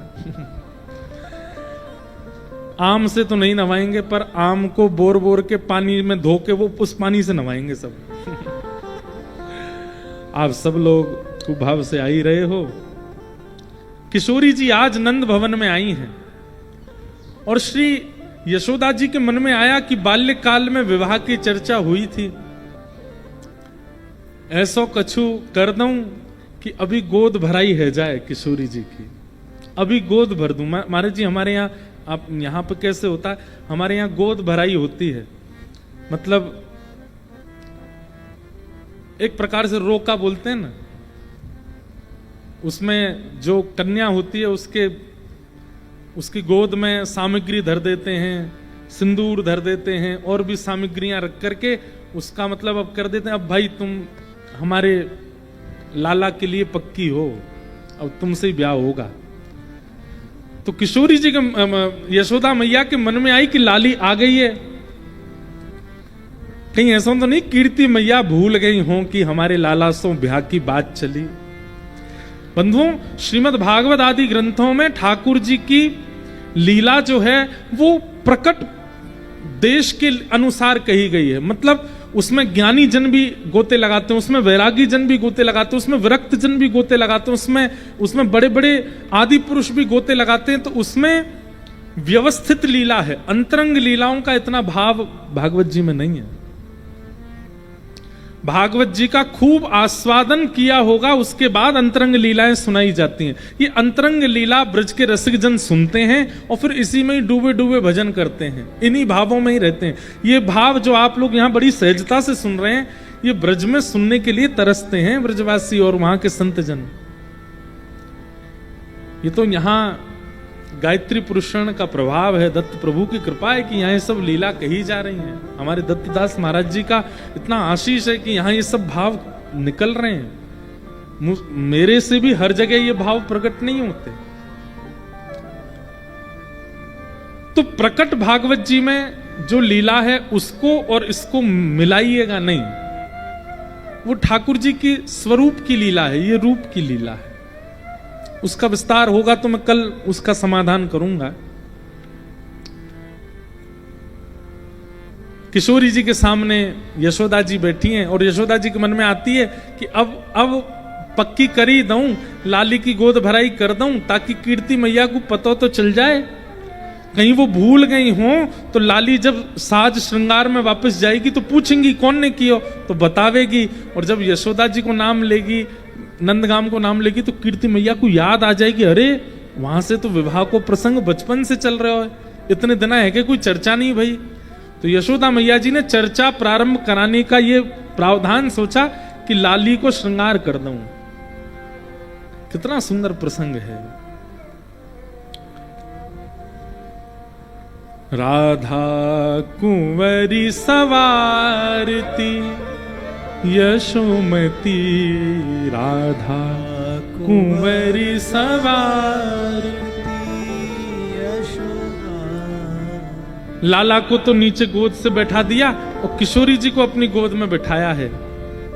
आम से तो नहीं नवाएंगे, पर आम को बोर बोर के पानी में धो के वो उस पानी से नवाएंगे सब। आप सब लोग खूब भाव से आ ही रहे हो। किशोरी जी आज नंद भवन में आई हैं, और श्री यशोदा जी के मन में आया कि बाल्यकाल में विवाह की चर्चा हुई थी। ऐसो कछु कर दूं कि अभी गोद भराई है जाए किशोरी जी की, अभी गोद भर दूं। महाराज जी हमारे यहाँ, आप यहाँ पे कैसे होता है, हमारे यहाँ गोद भराई होती है, मतलब एक प्रकार से रोका बोलते हैं ना। उसमें जो कन्या होती है उसकी गोद में सामग्री धर देते हैं, सिंदूर धर देते हैं, और भी सामग्रियां रख करके उसका मतलब अब कर देते हैं, अब भाई तुम हमारे लाला के लिए पक्की हो, अब तुमसे ही ब्याह होगा। तो किशोरी जी के, यशोदा मैया के मन में आई कि लाली आ गई है, कहीं ऐसा तो नहीं कीर्ति मैया भूल गई हो कि हमारे लाला सो ब्याह की बात चली। बंधुओं, श्रीमद् भागवत आदि ग्रंथों में ठाकुर जी की लीला जो है वो प्रकट देश के अनुसार कही गई है। मतलब उसमें ज्ञानी जन भी गोते लगाते हैं, उसमें वैरागी जन भी गोते लगाते हैं, उसमें विरक्त जन भी गोते लगाते हैं, उसमें बड़े बड़े आदि पुरुष भी गोते लगाते हैं। तो उसमें व्यवस्थित लीला है। अंतरंग लीलाओं का इतना भाव भागवत जी में नहीं है। भागवत जी का खूब आस्वादन किया होगा, उसके बाद अंतरंग लीलाएं सुनाई जाती हैं। ये अंतरंग लीला ब्रज के रसिक जन सुनते हैं और फिर इसी में ही डूबे डूबे भजन करते हैं, इन्हीं भावों में ही रहते हैं। ये भाव जो आप लोग यहाँ बड़ी सहजता से सुन रहे हैं, ये ब्रज में सुनने के लिए तरसते हैं ब्रजवासी और वहां के संत जन। ये तो यहाँ गायत्री पुरुषण का प्रभाव है, दत्त प्रभु की कृपा है कि यहाँ ये सब लीला कही जा रही हैं। हमारे दत्तदास महाराज जी का इतना आशीष है कि यहाँ ये सब भाव निकल रहे हैं। मेरे से भी हर जगह ये भाव प्रकट नहीं होते। तो प्रकट भागवत जी में जो लीला है उसको और इसको मिलाइएगा नहीं। वो ठाकुर जी की स्वरूप की लीला है, ये रूप की लीला है। उसका विस्तार होगा तो मैं कल उसका समाधान करूंगा। किशोरी जी के सामने यशोदा जी बैठी हैं और यशोदा जी के मन में आती है कि अब पक्की करी दूं, लाली की गोद भराई कर दूं, ताकि कीर्ति मैया को पता तो चल जाए। कहीं वो भूल गई हो तो लाली जब साज श्रृंगार में वापस जाएगी तो पूछेंगी कौन ने किया, तो बतावेगी। और जब यशोदा जी को नाम लेगी, नंदगाम को नाम लेगी, तो कीर्ति मैया को याद आ जाएगी, अरे वहां से तो विवाह को प्रसंग बचपन से चल रहा है, इतने दिन है कि कोई चर्चा नहीं भाई। तो यशोदा मैया जी ने चर्चा प्रारंभ कराने का ये प्रावधान सोचा कि लाली को श्रृंगार कर दूं। कितना सुंदर प्रसंग है। राधा कुंवरी सवारती यशोमती, राधा कुंवरी सवारती यशोदा। लाला को तो नीचे गोद से बैठा दिया और किशोरी जी को अपनी गोद में बैठाया है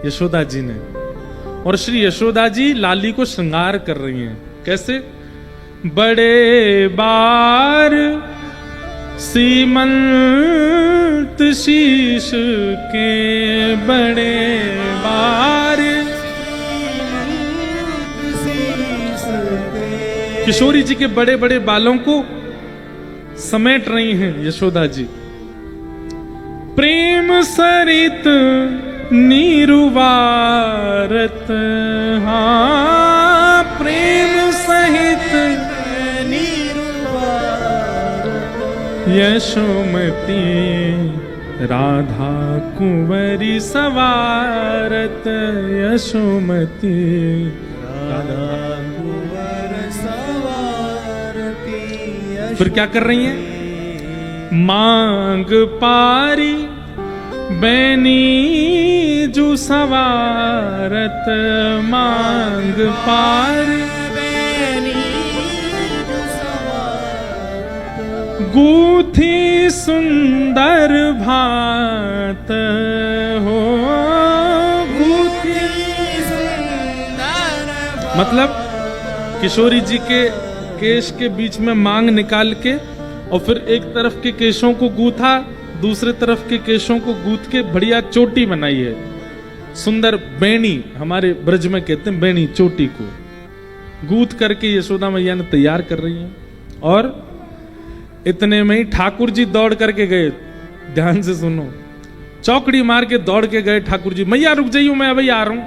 यशोदा जी ने। और श्री यशोदा जी लाली को श्रृंगार कर रही हैं। कैसे? बड़े बार सीमंत शीश के, बड़े बार किशोरी जी के बड़े बड़े बालों को समेट रही हैं यशोदा जी। प्रेम सरित नीरुवारत, हाँ प्रेम सहित यशोमती, राधा कुंवरी सवारत यशोमती, राधा कुंवर सवारत। फिर क्या कर रही हैं? मांग पारी बैनी जू सवारत, मांग पारी गूथी सुंदर भात हो, गूथी सुंदर। मतलब किशोरी जी के केश के बीच में मांग निकाल के और फिर एक तरफ के केशों को गूथा, दूसरे तरफ के केशों को गूथ के बढ़िया चोटी बनाई है। सुंदर बेणी, हमारे ब्रज में कहते हैं बेणी, चोटी को गूथ करके यशोदा मैया ने तैयार कर रही है। और इतने में ही ठाकुर जी दौड़ करके गए, ध्यान से सुनो, चौकड़ी मार के दौड़ के गए ठाकुर जी, मैया रुक जाइए मैं अभी आ रहा हूं।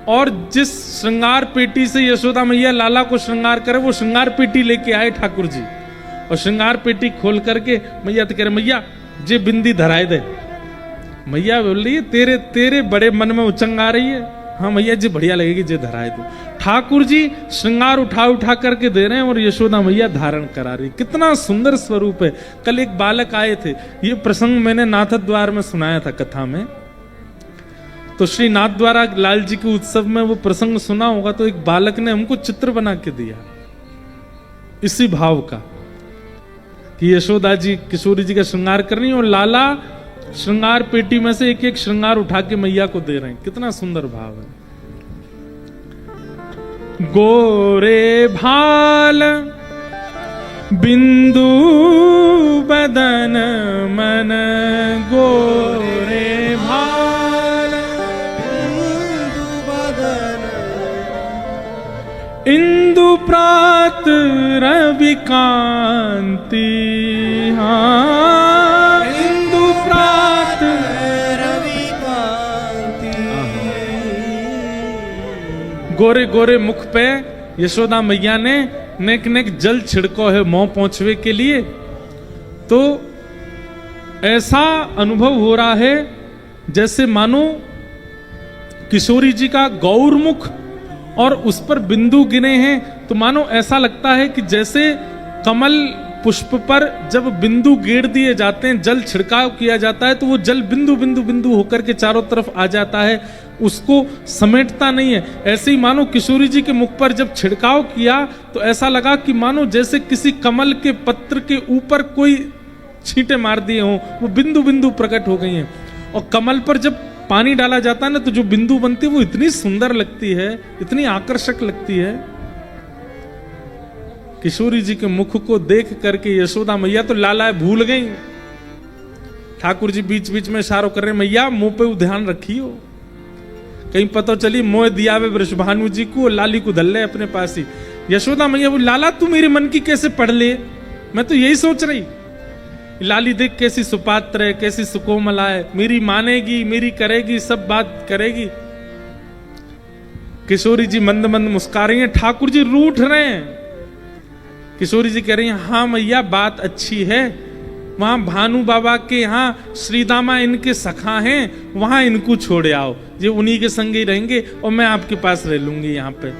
और जिस श्रृंगार पेटी से यशोदा मैया लाला को श्रृंगार करे, वो श्रृंगार पेटी लेके आए ठाकुर जी। और श्रृंगार पेटी खोल करके मैया तो कह रहे, मैया जे बिंदी धराए दे। मैया बोल रही है, तेरे तेरे बड़े मन में उचंग आ रही है। हाँ मैया जी बढ़िया लगेगी जे धराए दो। ठाकुर जी श्रृंगार उठा उठा करके दे रहे हैं और यशोदा मैया धारण करा रही। कितना सुंदर स्वरूप है। कल एक बालक आए थे, ये प्रसंग मैंने नाथ द्वार में सुनाया था कथा में। तो श्री नाथ द्वारा लाल जी के उत्सव में वो प्रसंग सुना होगा। तो एक बालक ने हमको चित्र बना के दिया इसी भाव का कि यशोदा जी किशोरी जी का श्रृंगार कर रही है और लाला श्रृंगार पेटी में से एक एक श्रृंगार उठा के मैया को दे रहे हैं। कितना सुंदर भाव है। गोरे भाल बिंदु बदन मन, गोरे भाल बिंदु बदन, इंदु प्रात रवि कांति। हाँ इंदु प्रात रवि कांति। गोरे गोरे मुख पे यशोदा मैया ने नेक नेक जल छिड़को है मोह पहुंचवे के लिए। तो ऐसा अनुभव हो रहा है जैसे मानो किशोरी जी का गौरमुख और उस पर बिंदु गिने हैं। तो मानो ऐसा लगता है कि जैसे कमल पुष्प पर जब बिंदु गेर दिए जाते हैं, जल छिड़काव किया जाता है, तो वो जल बिंदु बिंदु बिंदु होकर के चारों तरफ आ जाता है, उसको समेटता नहीं है। ऐसे ही मानो किशोरी जी के मुख पर जब छिड़काव किया तो ऐसा लगा कि मानो जैसे किसी कमल के पत्र के ऊपर कोई छींटे मार दिए हों, वो बिंदु बिंदु प्रकट हो गई हैं। और कमल पर जब पानी डाला जाता है ना, तो जो बिंदु बनती है वो इतनी सुंदर लगती है, इतनी आकर्षक लगती है। किशोरी जी के मुख को देख करके यशोदा मैया तो लाला भूल गई। ठाकुर जी बीच बीच में इशारा कर रहे, मैया मुंह पे ध्यान रखियो, कहीं पता चली मोह दिया वे वृषभानु जी को, लाली को धल्ले अपने पास ही। यशोदा मैया बोली, लाला तू मेरे मन की कैसे पढ़ ले, मैं तो यही सोच रही। लाली देख कैसी सुपात्र है, कैसी सुकोमला है, मेरी मानेगी, मेरी करेगी, सब बात करेगी। किशोरी जी मंद मंद मुस्कुरा रही हैं, ठाकुर जी रूठ रहे हैं। किशोरी जी कह रही हैं, हाँ मैया बात अच्छी है, वहां भानु बाबा के यहाँ श्रीदामा इनके सखा हैं, वहां इनको छोड़े आओ, ये उन्हीं के संग ही रहेंगे और मैं आपके पास रह लूंगी यहाँ पे।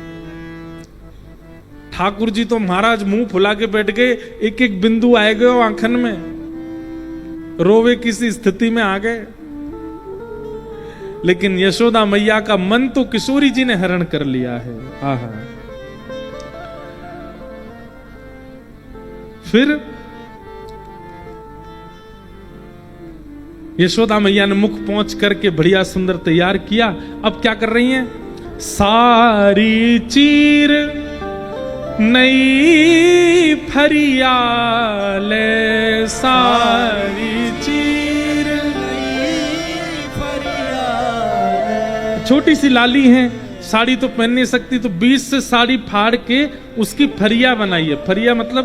ठाकुर जी तो महाराज मुंह फुला के बैठ गए, एक एक बिंदु आए गए आंखन में, रोवे किसी स्थिति में आ गए। लेकिन यशोदा मैया का मन तो किशोरी जी ने हरण कर लिया है। आहा। फिर यशोदा मैया ने मुख पहुंच करके बढ़िया सुंदर तैयार किया। अब क्या कर रही हैं? सारी चीर नई फरियाले, सारी चीर नई फरियाले। छोटी सी लाली है, साड़ी तो पहन नहीं सकती, तो बीच से साड़ी फाड़ के उसकी फरिया बनाई है। फरिया मतलब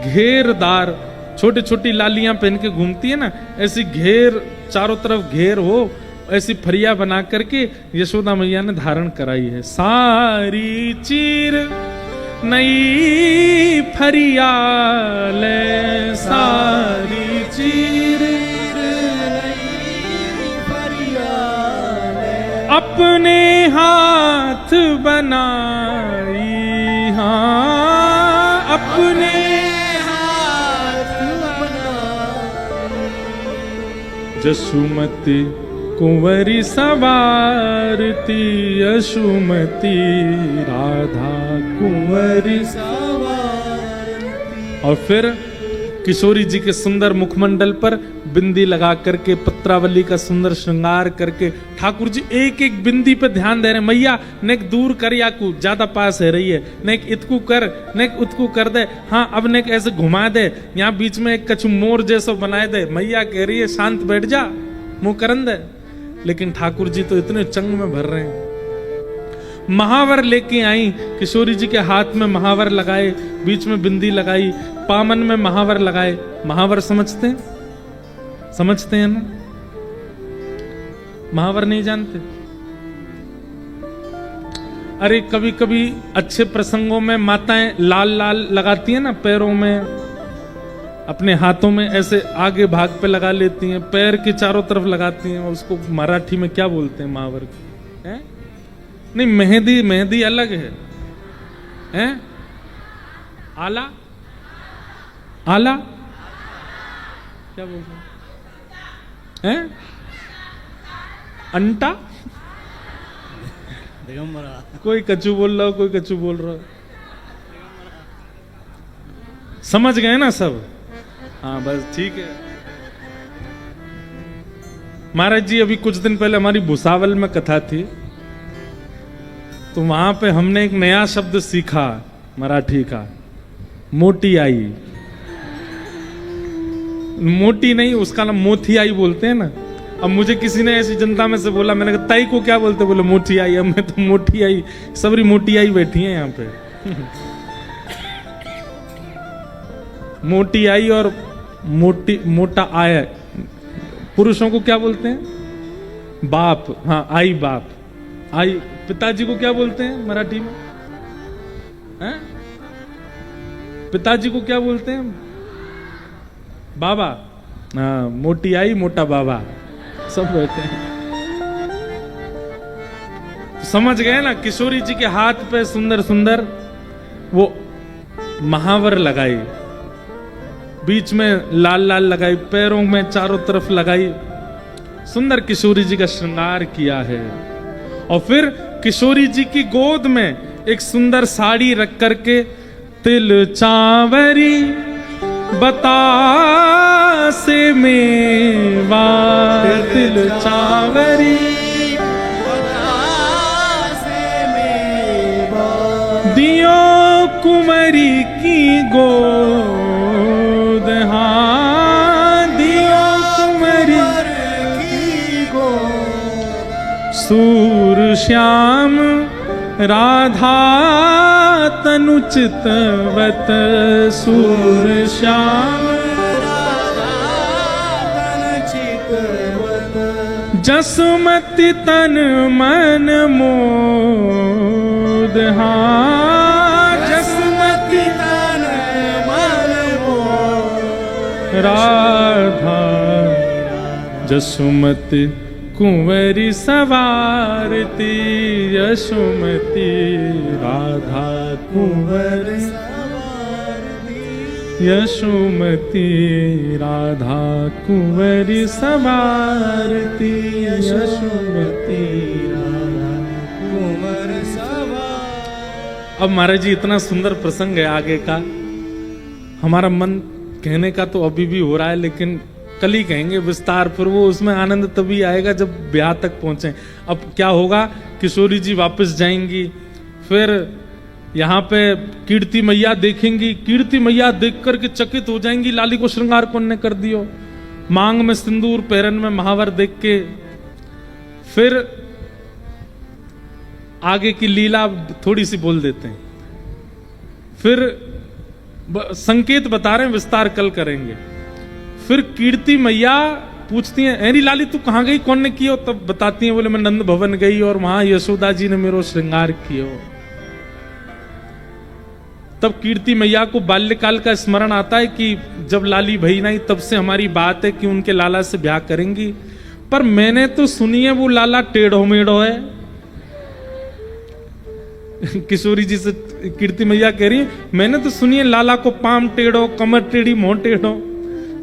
घेरदार, छोटी छोटी लालियां पहन के घूमती है ना, ऐसी घेर, चारों तरफ घेर हो, ऐसी फरिया बना करके यशोदा मैया ने धारण कराई है। सारी चीर नई फरिया ले, सारी चीर नई फरिया ले, अपने हाथ बनाई, हाँ अपने जसुमती कुंवरी सवारती, यशुमती राधा कुंवरी। और फिर किशोरी जी के सुंदर मुखमंडल पर बिंदी लगा करके, पत्रावली का सुंदर श्रृंगार करके ठाकुर जी एक एक बिंदी पे ध्यान दे रहे हैं। मैया नेक दूर कर याकू, ज्यादा पास है रही है, नेक इतकू कर, नेक उतकू कर दे, हाँ अब नेक ऐसे घुमा दे, यहाँ बीच में एक कछु मोर जैसा बनाए दे। मैया कह रही है शांत बैठ जा, मुंह करन दे, लेकिन ठाकुर जी तो इतने चंग में भर रहे हैं। महावर लेके आई, किशोरी जी के हाथ में महावर लगाए, बीच में बिंदी लगाई, पामन में महावर लगाए। महावर समझते हैं? समझते हैं ना? महावर नहीं जानते? अरे कभी कभी अच्छे प्रसंगों में माताएं लाल लाल लगाती हैं ना, पैरों में, अपने हाथों में ऐसे आगे भाग पे लगा लेती हैं, पैर के चारों तरफ लगाती हैं। उसको मराठी में क्या बोलते हैं महावर को? है? नहीं, मेहंदी, मेहंदी अलग है, हैं? आला, आला क्या बोलते हैं? हैं? अंटा, कोई कच्चू बोल रहा हो, कोई कच्चू बोल रहा हो। समझ गए ना सब? हाँ बस ठीक है। महाराज जी अभी कुछ दिन पहले हमारी भुसावल में कथा थी, तो वहां पे हमने एक नया शब्द सीखा मराठी का, मोटी आई। मोटी नहीं, उसका नाम मोथी आई बोलते हैं ना। अब मुझे किसी ने ऐसी जनता में से बोला, मैंने कहा ताई को क्या बोलते? बोले मोटी आई। अब मैं तो मोटी आई, सबरी मोटी आई बैठी है यहाँ पे। मोटी आई और मोटी मोटा आया। पुरुषों को क्या बोलते हैं? बाप। हाँ, आई बाप, आई। पिताजी को क्या बोलते हैं मराठी में? हैं? पिताजी को क्या बोलते हैं? बाबा। हाँ, मोटी आई, मोटा बाबा, सब बैठे हैं। समझ गए ना? किशोरी जी के हाथ पे सुंदर सुंदर वो महावर लगाई, बीच में लाल लाल लगाई, पैरों में चारों तरफ लगाई, सुंदर किशोरी जी का श्रृंगार किया है। और फिर किशोरी जी की गोद में एक सुंदर साड़ी रख करके, तिल चावरी बतासे मेवा, तिल चावरी बतासे मेवा, दियो कुंवरी की गोद, हाँ दियो कुंवरी की गोद, सूर श्याम राधा तनु चितवत, सूर श्याम जसुमति तन मन मोद, हाँ जसुमति तन मन मोद, राधा जसुमति कुंवरी सवारती, यशुमती राधा कुंवर सवारती, यशुमती राधा कुंवरी सवारती, यशुमती राधा कुंवर सवार। अब महाराज जी इतना सुंदर प्रसंग है आगे का, हमारा मन कहने का तो अभी भी हो रहा है, लेकिन कल ही कहेंगे विस्तार। फिर वो उसमें आनंद तभी आएगा जब ब्याह तक पहुंचे। अब क्या होगा, किशोरी जी वापस जाएंगी, फिर यहाँ पे कीर्ति मैया देखेंगी, कीर्ति मैया देख करके चकित हो जाएंगी, लाली को श्रृंगार कौन ने कर दियो, मांग में सिंदूर, पैरन में महावर देख के। फिर आगे की लीला थोड़ी सी बोल देते हैं, फिर संकेत बता रहे हैं, विस्तार कल करेंगे। फिर कीर्ति मैया पूछती हैं, अरे लाली तू कहाँ गई, कौन ने किया? तब बताती हैं, बोले मैं नंद भवन गई और वहां यशोदा जी ने मेरो श्रृंगार किया। तब कीर्ति मैया को बाल्यकाल का स्मरण आता है कि जब लाली भई नहीं, तब से हमारी बात है कि उनके लाला से ब्याह करेंगी। पर मैंने तो सुनी है वो लाला टेढ़ो मेढ़ो है। किशोरी जी से कीर्ति मैया कह रही है, मैंने तो सुनी है लाला को पाम टेढ़ो, कमर टेढ़ी, मुंह टेढ़ो।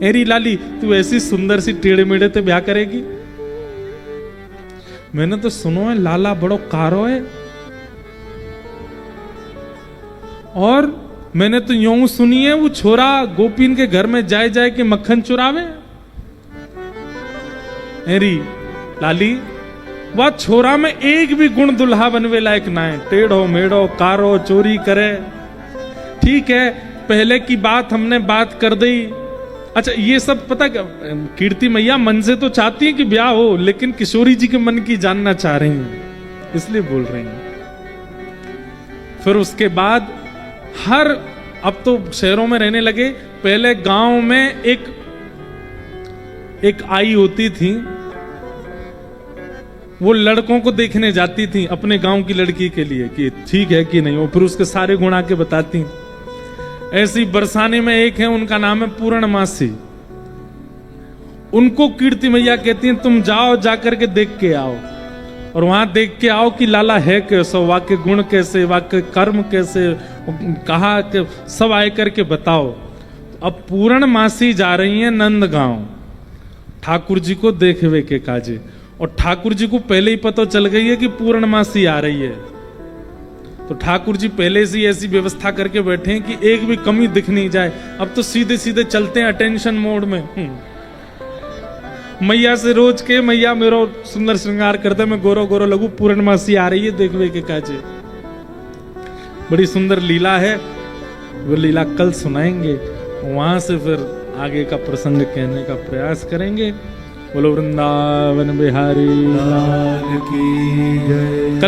एरी लाली तू ऐसी सुंदर सी टेढ़े मेढ़े ते ब्याह करेगी? मैंने तो सुनो है लाला बड़ो कारो है, और मैंने तो यूं सुनी है वो छोरा गोपीन के घर में जाए जाए के मक्खन चुरावे। एरी लाली वह छोरा में एक भी गुण दुल्हा बनवे लायक ना है, टेढ़ो मेढ़ो कारो चोरी करे। ठीक है पहले की बात हमने बात कर दी। अच्छा ये सब पता क्या, कीर्ति मैया मन से तो चाहती है कि ब्याह हो, लेकिन किशोरी जी के मन की जानना चाह रही हैं, इसलिए बोल रही हैं। फिर उसके बाद हर, अब तो शहरों में रहने लगे, पहले गांव में एक आई होती थी, वो लड़कों को देखने जाती थी अपने गांव की लड़की के लिए कि ठीक है कि नहीं, वो फिर उसके सारे गुण आके बताती। ऐसी बरसाने में एक है, उनका नाम है पूर्णमासी। उनको कीर्ति मैया कहती हैं तुम जाओ, जाकर के देख के आओ, और वहां देख के आओ कि लाला है कैसा, वाक्य गुण कैसे, वाक्य कर्म कैसे, कहा कि सब आए करके बताओ। अब पूर्णमासी जा रही है नंदगांव ठाकुर जी को देखवे के काजे, और ठाकुर जी को पहले ही पता चल गई है कि पूर्णमासी आ रही है, तो ठाकुर जी पहले से ही ऐसी व्यवस्था करके बैठे हैं कि एक भी कमी दिख नहीं जाए। अब तो सीधे सीधे चलते हैं अटेंशन मोड में। मैया से रोज के मैया मेरो सुंदर श्रृंगार करते, मैं गोरो गोरो लगू, पूर्णमासी आ रही है देखवे के काजे। बड़ी सुंदर लीला है, वो लीला कल सुनाएंगे, वहां से फिर आगे का प्रसंग कहने का प्रयास करेंगे। बोलो वृंदावन बिहारी लाल की जय।